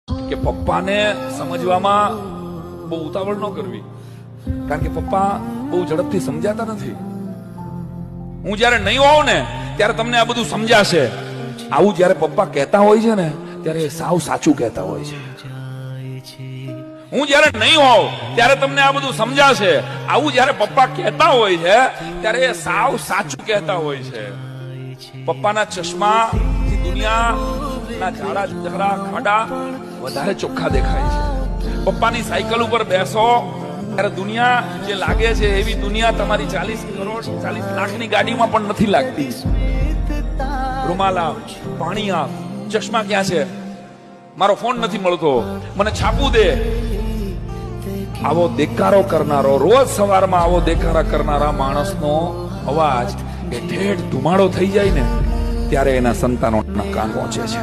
કે પપ્પાને સમજવામાં બહુ ઉતાવળ ન કરવી, કારણ કે પપ્પા બહુ ઝડપથી સમજાતા નથી. હું જયારે નહીં હોઉં ને ત્યારે તમને આ બધું સમજાશે. આવું જયારે પપ્પા કહેતા હોય છે ને ત્યારે સાવ સાચું કહેતા હોય છે. હું જયારે નહીં હોઉં ત્યારે તમને આ બધું સમજાશે. આવું જયારે પપ્પા કહેતા હોય છે ત્યારે એ સાવ સાચું કહેતા હોય છે. પપ્પાના ચશ્મા દુનિયાના ઝાડા ઝઘડા ખાડા વધારે ચોખ્ખા દેખાય છે. પપ્પાની સાયકલ ઉપર બેસો ત્યારે દુનિયા જે લાગે છે એવી દુનિયા તમારી 40 કરોડ 40 લાખની ગાડીમાં પણ નથી લાગતી. રૂમાલ આપ, પાણી આપ, ચશ્મા ક્યાં છે, મારો ફોન નથી મળતો, મને છાપવું દે. આવો દેકારો કરનારો, રોજ સવારમાં આવો દેકારા કરનારા માણસનો અવાજ એ ઠેઠ ધુમાડો થઈ જાય ને ત્યારે એના સંતાનોના કાન પહોંચે છે.